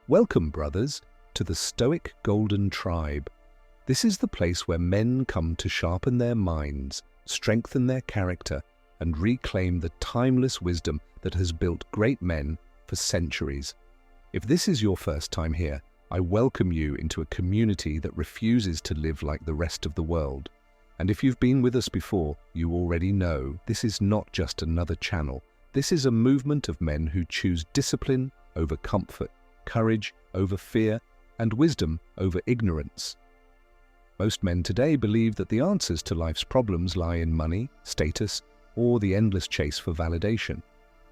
Welcome, brothers, to the Stoic Golden Tribe. This is the place where men come to sharpen their minds, strengthen their character, and reclaim the timeless wisdom that has built great men for centuries. If this is your first time here, I welcome you into a community that refuses to live like the rest of the world. And if you've been with us before, you already know this is not just another channel. This is a movement of men who choose discipline over comfort, courage over fear, and wisdom over ignorance. Most men today believe that the answers to life's problems lie in money, status, or the endless chase for validation.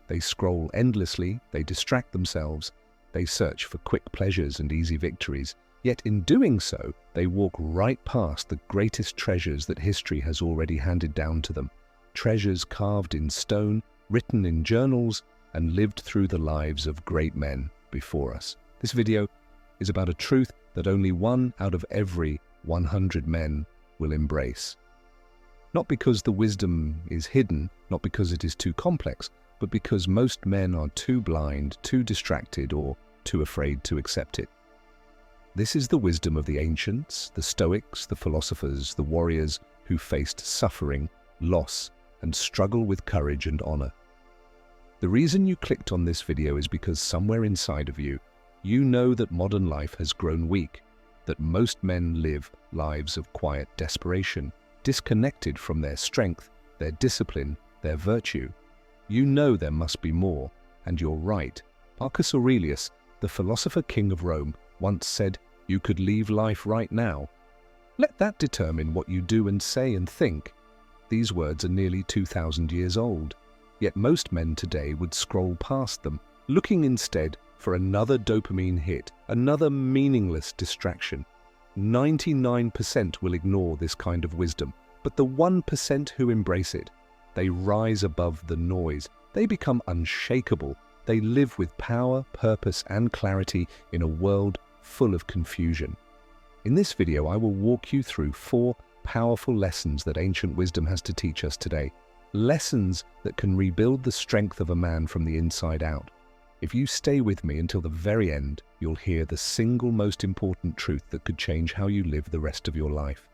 They scroll endlessly, they distract themselves, they search for quick pleasures and easy victories, yet in doing so, they walk right past the greatest treasures that history has already handed down to them. Treasures carved in stone, written in journals, and lived through the lives of great men before us. This video is about a truth that only 1 out of every 100 men will embrace. Not because the wisdom is hidden, not because it is too complex, but because most men are too blind, too distracted, or too afraid to accept it. This is the wisdom of the ancients, the Stoics, the philosophers, the warriors who faced suffering, loss, and struggle with courage and honor. The reason you clicked on this video is because somewhere inside of you, you know that modern life has grown weak, that most men live lives of quiet desperation, disconnected from their strength, their discipline, their virtue. You know there must be more, and you're right. Marcus Aurelius, the philosopher king of Rome, once said, "You could leave life right now." Let that determine what you do and say and think. These words are nearly 2,000 years old. Yet most men today would scroll past them, looking instead for another dopamine hit, another meaningless distraction. 99% will ignore this kind of wisdom, but the 1% who embrace it, they rise above the noise. They become unshakable. They live with power, purpose, and clarity in a world full of confusion. In this video, I will walk you through 4 powerful lessons that ancient wisdom has to teach us today. Lessons that can rebuild the strength of a man from the inside out. If you stay with me until the very end, you'll hear the single most important truth that could change how you live the rest of your life.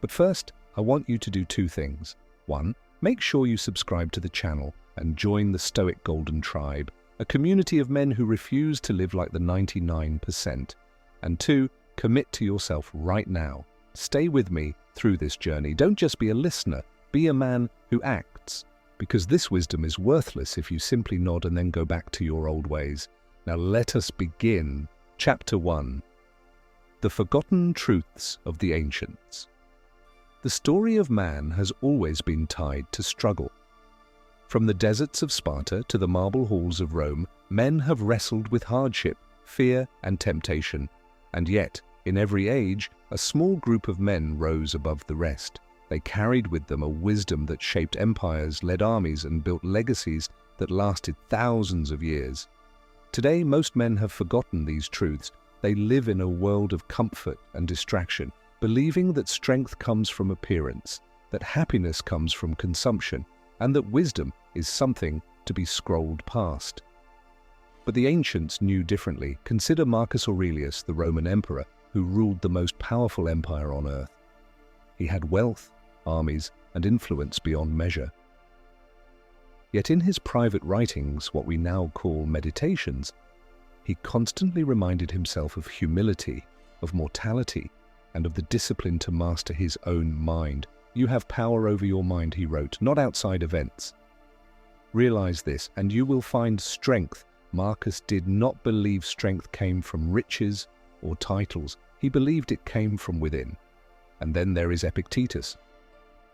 But first, I want you to do 2 things. 1, make sure you subscribe to the channel and join the Stoic Golden Tribe, a community of men who refuse to live like the 99%. And 2, commit to yourself right now. Stay with me through this journey. Don't just be a listener, be a man who acts. Because this wisdom is worthless if you simply nod and then go back to your old ways. Now let us begin. Chapter 1. The Forgotten Truths of the Ancients. The story of man has always been tied to struggle. From the deserts of Sparta to the marble halls of Rome, men have wrestled with hardship, fear, and temptation. And yet, in every age, a small group of men rose above the rest. They carried with them a wisdom that shaped empires, led armies, and built legacies that lasted thousands of years. Today, most men have forgotten these truths. They live in a world of comfort and distraction, believing that strength comes from appearance, that happiness comes from consumption, and that wisdom is something to be scrolled past. But the ancients knew differently. Consider Marcus Aurelius, the Roman emperor, who ruled the most powerful empire on earth. He had wealth, armies, and influence beyond measure. Yet in his private writings, what we now call meditations, he constantly reminded himself of humility, of mortality, and of the discipline to master his own mind. "You have power over your mind," he wrote, "not outside events. Realize this, and you will find strength." Marcus did not believe strength came from riches or titles. He believed it came from within. And then there is Epictetus.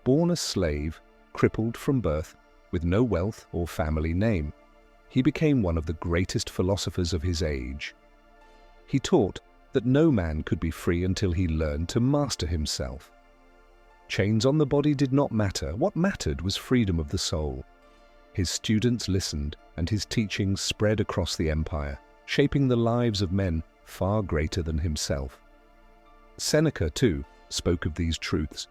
Born a slave, crippled from birth, with no wealth or family name, he became one of the greatest philosophers of his age. He taught that no man could be free until he learned to master himself. Chains on the body did not matter. What mattered was freedom of the soul. His students listened, and his teachings spread across the empire, shaping the lives of men far greater than himself. Seneca, too, spoke of these truths.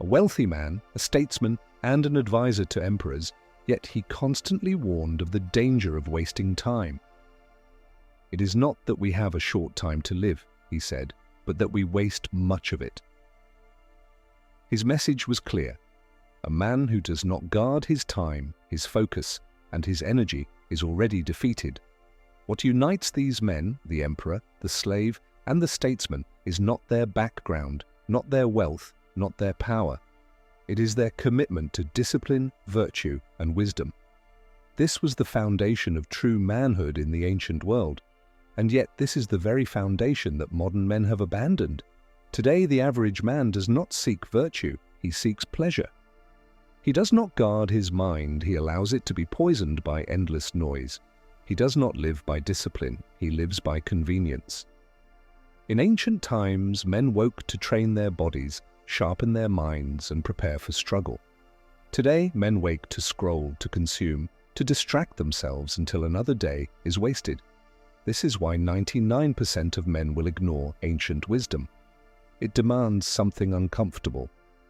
A wealthy man, a statesman, and an advisor to emperors, yet he constantly warned of the danger of wasting time. It is not that we have a short time to live, he said, but that we waste much of it. His message was clear. A man who does not guard his time, his focus, and his energy is already defeated. What unites these men, the emperor, the slave, and the statesman, is not their background, not their wealth, not their power. It is their commitment to discipline, virtue, and wisdom. This was the foundation of true manhood in the ancient world, and yet this is the very foundation that modern men have abandoned. Today, the average man does not seek virtue, he seeks pleasure. He does not guard his mind, he allows it to be poisoned by endless noise. He does not live by discipline, he lives by convenience. In ancient times, men woke to train their bodies, sharpen their minds, and prepare for struggle. Today, men wake to scroll, to consume, to distract themselves until another day is wasted. This is why 99% of men will ignore ancient wisdom. It demands something uncomfortable.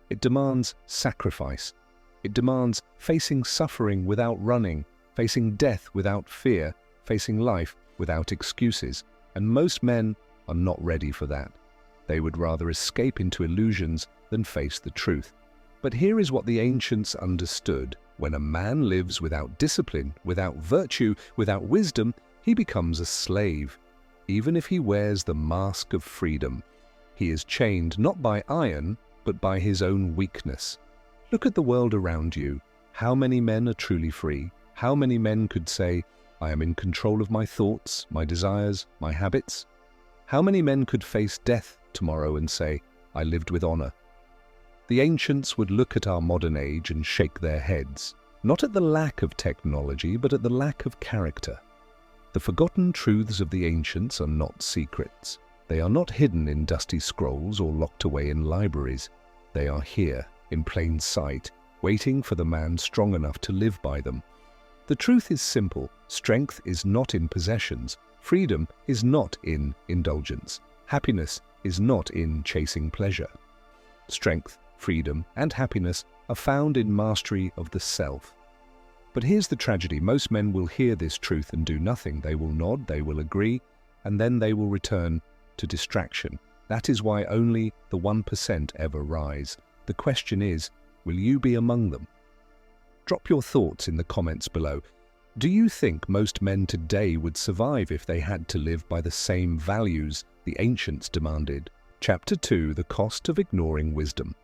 It demands sacrifice. It demands facing suffering without running, facing death without fear, facing life without excuses. And most men are not ready for that. They would rather escape into illusions than face the truth. But here is what the ancients understood. When a man lives without discipline, without virtue, without wisdom, he becomes a slave. Even if he wears the mask of freedom, he is chained not by iron, but by his own weakness. Look at the world around you. How many men are truly free? How many men could say, I am in control of my thoughts, my desires, my habits? How many men could face death tomorrow and say, I lived with honor? The ancients would look at our modern age and shake their heads, not at the lack of technology, but at the lack of character. The forgotten truths of the ancients are not secrets. They are not hidden in dusty scrolls or locked away in libraries. They are here, in plain sight, waiting for the man strong enough to live by them. The truth is simple. Strength is not in possessions. Freedom is not in indulgence. Happiness is not in chasing pleasure. Strength, freedom, and happiness are found in mastery of the self. But here's the tragedy. Most men will hear this truth and do nothing. They will nod, they will agree, and then they will return to distraction. That is why only the 1% ever rise. The question is, will you be among them? Drop your thoughts in the comments below. Do you think most men today would survive if they had to live by the same values the ancients demanded? Chapter 2: The Cost of Ignoring Wisdom.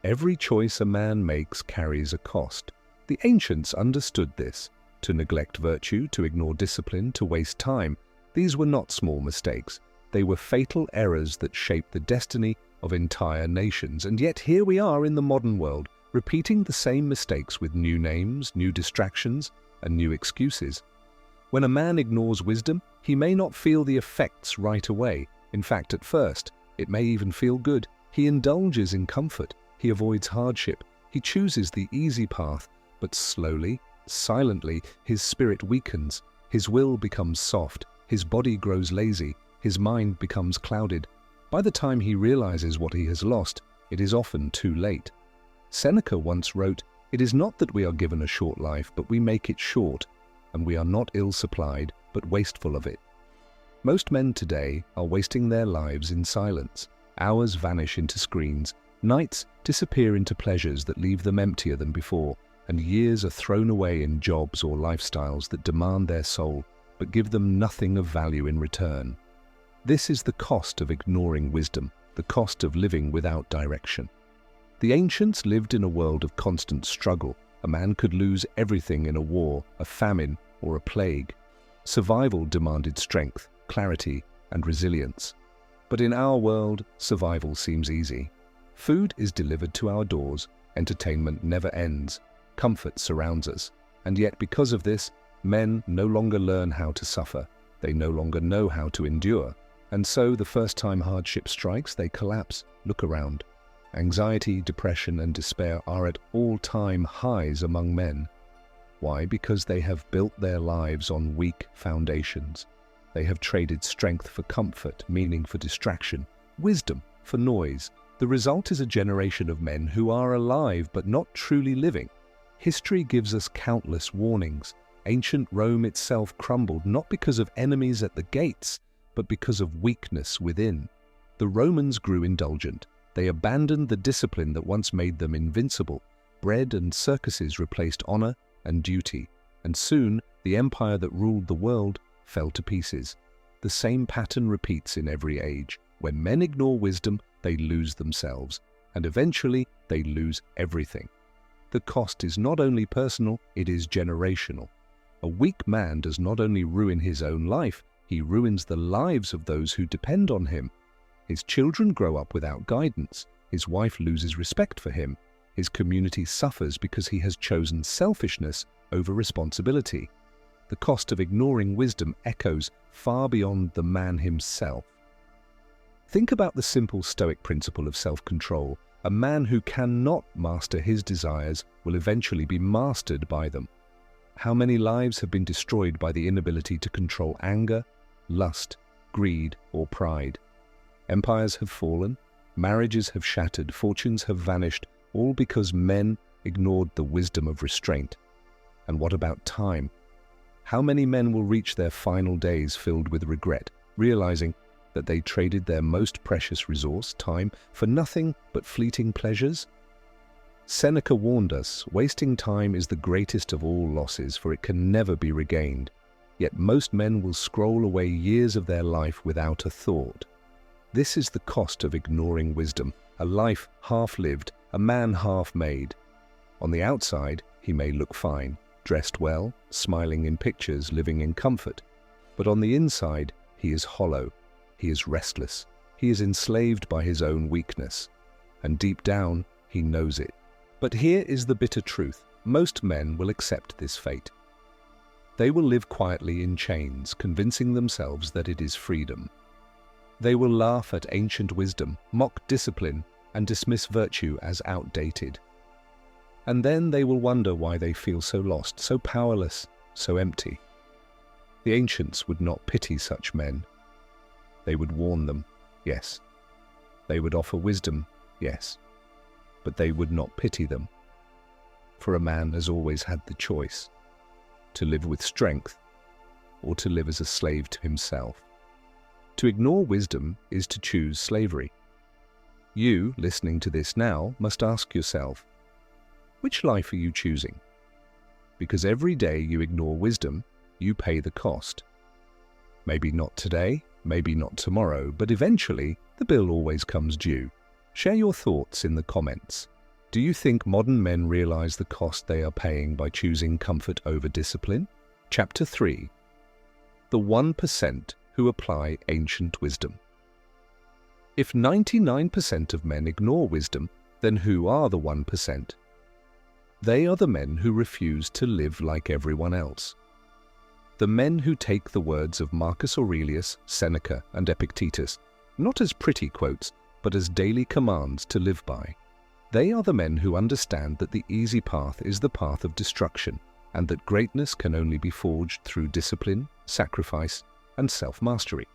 Every choice a man makes carries a cost. The ancients understood this. To neglect virtue, to ignore discipline, to waste time, these were not small mistakes. They were fatal errors that shaped the destiny of entire nations. And yet here we are in the modern world, repeating the same mistakes with new names, new distractions, and new excuses. When a man ignores wisdom, he may not feel the effects right away. In fact, at first, it may even feel good. He indulges in comfort. He avoids hardship. He chooses the easy path. But slowly, silently, his spirit weakens. His will becomes soft. His body grows lazy. His mind becomes clouded. By the time he realizes what he has lost, it is often too late. Seneca once wrote, "It is not that we are given a short life, but we make it short, and we are not ill-supplied, but wasteful of it." Most men today are wasting their lives in silence. Hours vanish into screens, nights disappear into pleasures that leave them emptier than before, and years are thrown away in jobs or lifestyles that demand their soul, but give them nothing of value in return. This is the cost of ignoring wisdom, the cost of living without direction. The ancients lived in a world of constant struggle. A man could lose everything in a war, a famine, or a plague. Survival demanded strength, clarity, and resilience. But in our world, survival seems easy. Food is delivered to our doors, entertainment never ends, comfort surrounds us, and yet because of this, men no longer learn how to suffer. They no longer know how to endure. And so the first time hardship strikes, they collapse. Look around. Anxiety, depression, and despair are at all-time highs among men. Why? Because they have built their lives on weak foundations. They have traded strength for comfort, meaning for distraction, wisdom for noise. The result is a generation of men who are alive but not truly living. History gives us countless warnings. Ancient Rome itself crumbled not because of enemies at the gates, but because of weakness within. The Romans grew indulgent. They abandoned the discipline that once made them invincible. Bread and circuses replaced honor and duty, and soon the empire that ruled the world fell to pieces. The same pattern repeats in every age. When men ignore wisdom, they lose themselves, and eventually they lose everything. The cost is not only personal, it is generational. A weak man does not only ruin his own life, he ruins the lives of those who depend on him. His children grow up without guidance. His wife loses respect for him. His community suffers because he has chosen selfishness over responsibility. The cost of ignoring wisdom echoes far beyond the man himself. Think about the simple Stoic principle of self-control. A man who cannot master his desires will eventually be mastered by them. How many lives have been destroyed by the inability to control anger, lust, greed, or pride? Empires have fallen, marriages have shattered, fortunes have vanished, all because men ignored the wisdom of restraint. And what about time? How many men will reach their final days filled with regret, realizing that they traded their most precious resource, time, for nothing but fleeting pleasures? Seneca warned us, wasting time is the greatest of all losses, for it can never be regained. Yet most men will scroll away years of their life without a thought. This is the cost of ignoring wisdom, a life half-lived, a man half-made. On the outside, he may look fine, dressed well, smiling in pictures, living in comfort. But on the inside, he is hollow, he is restless, he is enslaved by his own weakness. And deep down, he knows it. But here is the bitter truth. Most men will accept this fate. They will live quietly in chains, convincing themselves that it is freedom. They will laugh at ancient wisdom, mock discipline, and dismiss virtue as outdated. And then they will wonder why they feel so lost, so powerless, so empty. The ancients would not pity such men. They would warn them, yes. They would offer wisdom, yes. But they would not pity them. For a man has always had the choice to live with strength or to live as a slave to himself. To ignore wisdom is to choose slavery. You, listening to this now, must ask yourself, which life are you choosing? Because every day you ignore wisdom, you pay the cost. Maybe not today, maybe not tomorrow, but eventually the bill always comes due. Share your thoughts in the comments. Do you think modern men realize the cost they are paying by choosing comfort over discipline? Chapter 3. The 1% who apply ancient wisdom. If 99% of men ignore wisdom, then who are the 1%? They are the men who refuse to live like everyone else. The men who take the words of Marcus Aurelius, Seneca, and Epictetus, not as pretty quotes, but as daily commands to live by. They are the men who understand that the easy path is the path of destruction, and that greatness can only be forged through discipline, sacrifice, and self-mastery.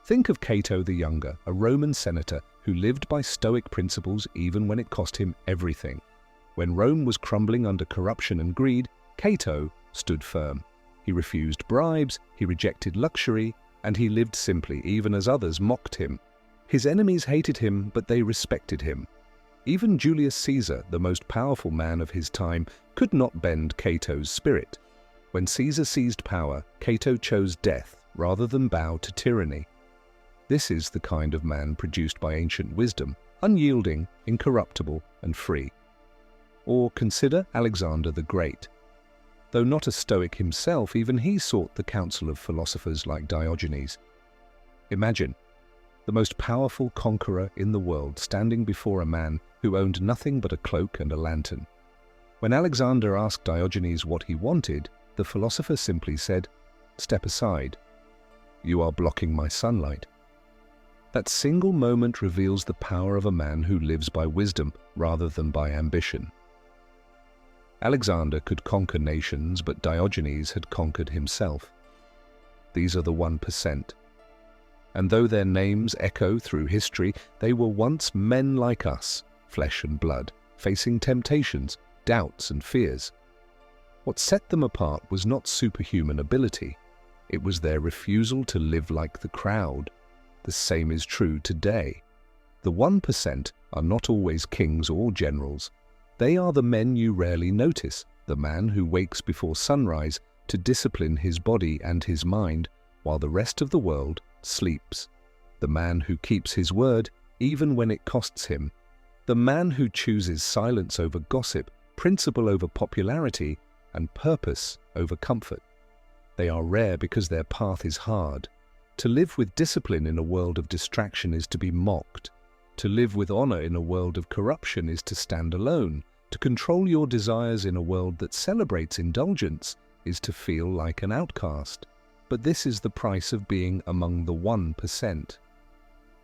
Think of Cato the Younger, a Roman senator who lived by Stoic principles even when it cost him everything. When Rome was crumbling under corruption and greed, Cato stood firm. He refused bribes, he rejected luxury, and he lived simply even as others mocked him. His enemies hated him, but they respected him. Even Julius Caesar, the most powerful man of his time, could not bend Cato's spirit. When Caesar seized power, Cato chose death rather than bow to tyranny. This is the kind of man produced by ancient wisdom, unyielding, incorruptible, and free. Or consider Alexander the Great. Though not a Stoic himself, even he sought the counsel of philosophers like Diogenes. Imagine the most powerful conqueror in the world standing before a man who owned nothing but a cloak and a lantern. When Alexander asked Diogenes what he wanted, the philosopher simply said, "Step aside. You are blocking my sunlight." That single moment reveals the power of a man who lives by wisdom rather than by ambition. Alexander could conquer nations, but Diogenes had conquered himself. These are the 1%. And though their names echo through history, they were once men like us, flesh and blood, facing temptations, doubts and fears. What set them apart was not superhuman ability. It was their refusal to live like the crowd. The same is true today. The 1% are not always kings or generals. They are the men you rarely notice, the man who wakes before sunrise to discipline his body and his mind while the rest of the world sleeps. The man who keeps his word even when it costs him. The man who chooses silence over gossip, principle over popularity, and purpose over comfort. They are rare because their path is hard. To live with discipline in a world of distraction is to be mocked. To live with honor in a world of corruption is to stand alone. To control your desires in a world that celebrates indulgence is to feel like an outcast. But this is the price of being among the 1%.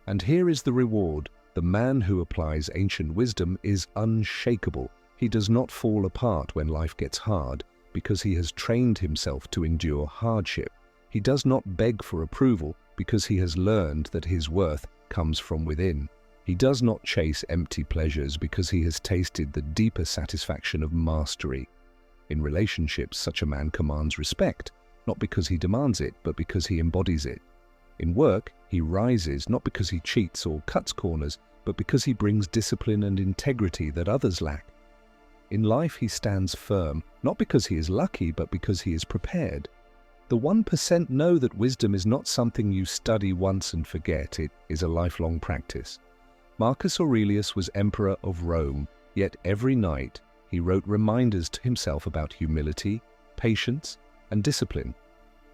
And here is the reward. The man who applies ancient wisdom is unshakable. He does not fall apart when life gets hard because he has trained himself to endure hardship. He does not beg for approval because he has learned that his worth comes from within. He does not chase empty pleasures because he has tasted the deeper satisfaction of mastery. In relationships, such a man commands respect, not because he demands it, but because he embodies it. In work, he rises not because he cheats or cuts corners, but because he brings discipline and integrity that others lack. In life, he stands firm, not because he is lucky, but because he is prepared. The 1% know that wisdom is not something you study once and forget. It is a lifelong practice. Marcus Aurelius was emperor of Rome, yet every night he wrote reminders to himself about humility, patience, and discipline.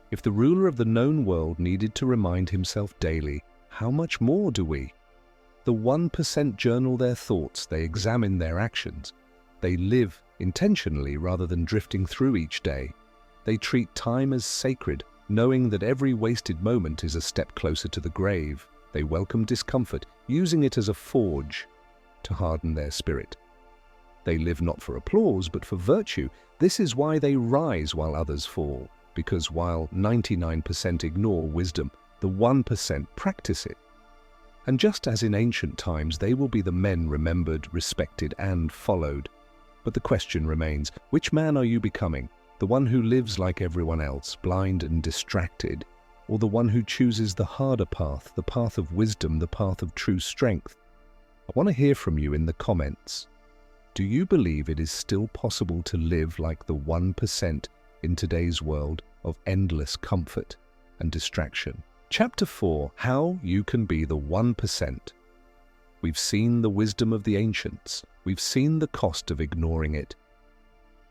If the ruler of the known world needed to remind himself daily, how much more do we? The 1% journal their thoughts, they examine their actions. They live intentionally rather than drifting through each day. They treat time as sacred, knowing that every wasted moment is a step closer to the grave. They welcome discomfort, using it as a forge to harden their spirit. They live not for applause, but for virtue. This is why they rise while others fall, because while 99% ignore wisdom, the 1% practice it. And just as in ancient times, they will be the men remembered, respected, and followed. But the question remains, which man are you becoming? The one who lives like everyone else, blind and distracted, or the one who chooses the harder path, the path of wisdom, the path of true strength? I want to hear from you in the comments. Do you believe it is still possible to live like the 1% in today's world of endless comfort and distraction? Chapter 4, How You Can Be the 1%. We've seen the wisdom of the ancients. We've seen the cost of ignoring it.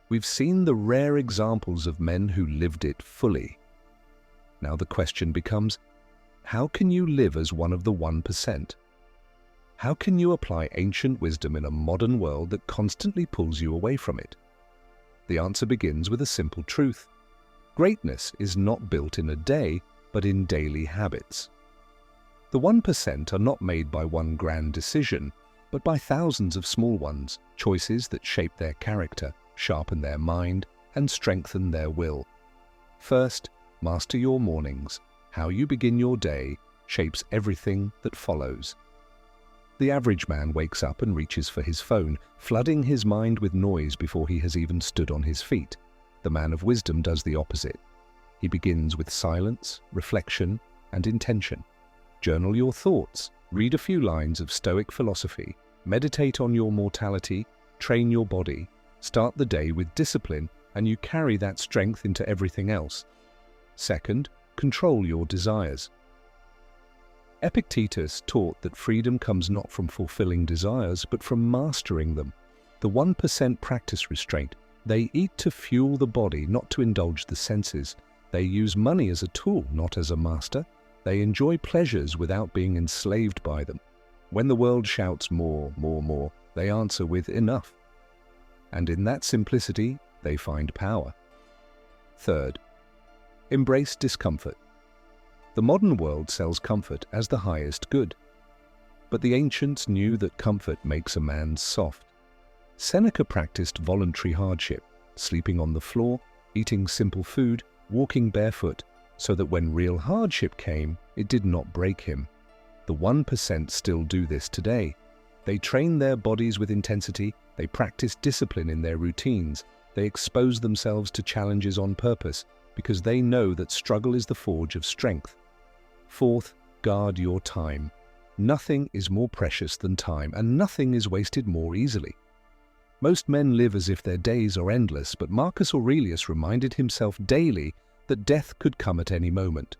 We've seen the rare examples of men who lived it fully. Now the question becomes, how can you live as one of the 1%? How can you apply ancient wisdom in a modern world that constantly pulls you away from it? The answer begins with a simple truth. Greatness is not built in a day, but in daily habits. The 1% are not made by one grand decision, but by thousands of small ones, choices that shape their character, sharpen their mind, and strengthen their will. First, master your mornings. How you begin your day shapes everything that follows. The average man wakes up and reaches for his phone, flooding his mind with noise before he has even stood on his feet. The man of wisdom does the opposite. He begins with silence, reflection, and intention. Journal your thoughts, read a few lines of Stoic philosophy, meditate on your mortality, train your body, start the day with discipline, and you carry that strength into everything else. Second, control your desires. Epictetus taught that freedom comes not from fulfilling desires, but from mastering them. The 1% practice restraint. They eat to fuel the body, not to indulge the senses. They use money as a tool, not as a master. They enjoy pleasures without being enslaved by them. When the world shouts more, more, more, they answer with enough. And in that simplicity, they find power. Third, embrace discomfort. The modern world sells comfort as the highest good. But the ancients knew that comfort makes a man soft. Seneca practiced voluntary hardship, sleeping on the floor, eating simple food, walking barefoot, so that when real hardship came, it did not break him. The 1% still do this today. They train their bodies with intensity, they practice discipline in their routines, They expose themselves to challenges on purpose because they know that struggle is the forge of strength. Fourth, guard your time. Nothing is more precious than time, and nothing is wasted more easily. Most men live as if their days are endless, but Marcus Aurelius reminded himself daily that death could come at any moment.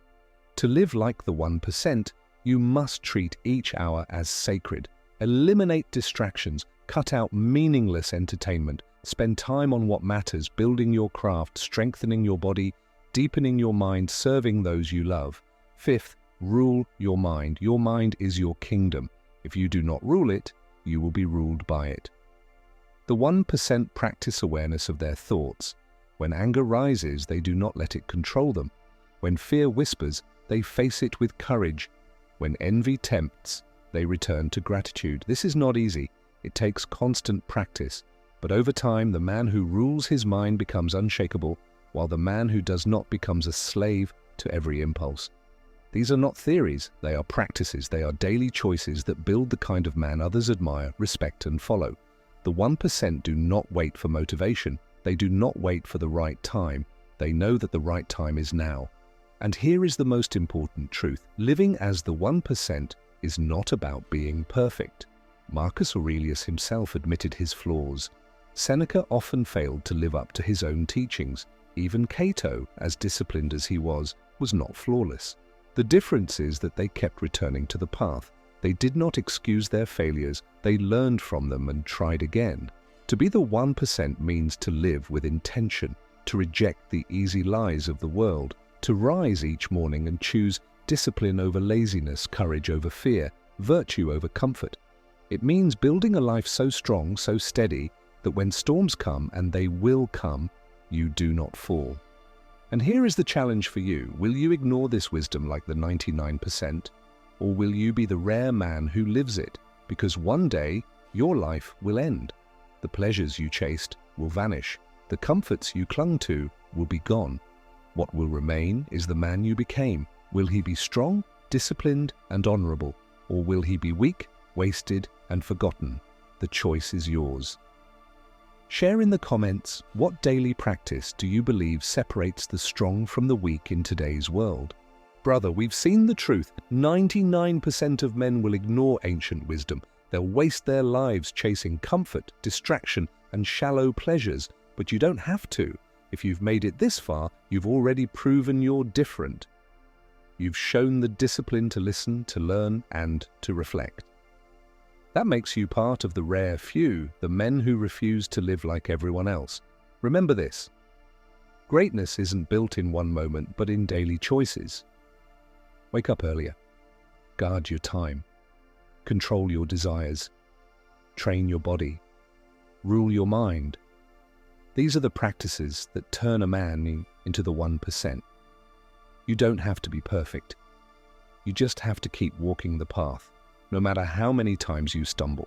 To live like the 1%, you must treat each hour as sacred. Eliminate distractions, cut out meaningless entertainment, spend time on what matters, building your craft, strengthening your body, deepening your mind, serving those you love. Fifth, rule your mind. Your mind is your kingdom. If you do not rule it, you will be ruled by it. The 1% practice awareness of their thoughts. When anger rises, they do not let it control them. When fear whispers, they face it with courage. When envy tempts, they return to gratitude. This is not easy. It takes constant practice. But over time, the man who rules his mind becomes unshakable, while the man who does not becomes a slave to every impulse. These are not theories, they are practices, they are daily choices that build the kind of man others admire, respect, and follow. The 1% do not wait for motivation, they do not wait for the right time, they know that the right time is now. And here is the most important truth: living as the 1% is not about being perfect. Marcus Aurelius himself admitted his flaws. Seneca often failed to live up to his own teachings. Even Cato, as disciplined as he was not flawless. The difference is that they kept returning to the path. They did not excuse their failures, they learned from them and tried again. To be the 1% means to live with intention, to reject the easy lies of the world, to rise each morning and choose discipline over laziness, courage over fear, virtue over comfort. It means building a life so strong, so steady, that when storms come, and they will come, you do not fall. And here is the challenge for you. Will you ignore this wisdom like the 99%? Or will you be the rare man who lives it? Because one day, your life will end. The pleasures you chased will vanish. The comforts you clung to will be gone. What will remain is the man you became. Will he be strong, disciplined, and honorable? Or will he be weak, wasted, and forgotten? The choice is yours. Share in the comments, what daily practice do you believe separates the strong from the weak in today's world? Brother, we've seen the truth. 99% of men will ignore ancient wisdom. They'll waste their lives chasing comfort, distraction, and shallow pleasures. But you don't have to. If you've made it this far, you've already proven you're different. You've shown the discipline to listen, to learn, and to reflect. That makes you part of the rare few, the men who refuse to live like everyone else. Remember this: greatness isn't built in one moment, but in daily choices. Wake up earlier. Guard your time. Control your desires. Train your body. Rule your mind. These are the practices that turn a man into the 1%. You don't have to be perfect. You just have to keep walking the path, no matter how many times you stumble.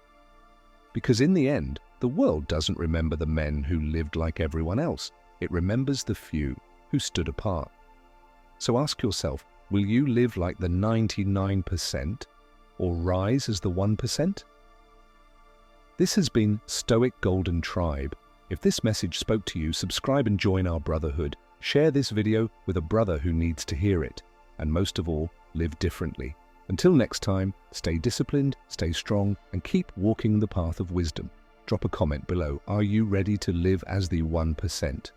Because in the end, the world doesn't remember the men who lived like everyone else. It remembers the few who stood apart. So ask yourself, will you live like the 99% or rise as the 1%? This has been Stoic Golden Tribe. If this message spoke to you, subscribe and join our brotherhood. Share this video with a brother who needs to hear it. And most of all, live differently. Until next time, stay disciplined, stay strong, and keep walking the path of wisdom. Drop a comment below. Are you ready to live as the 1%?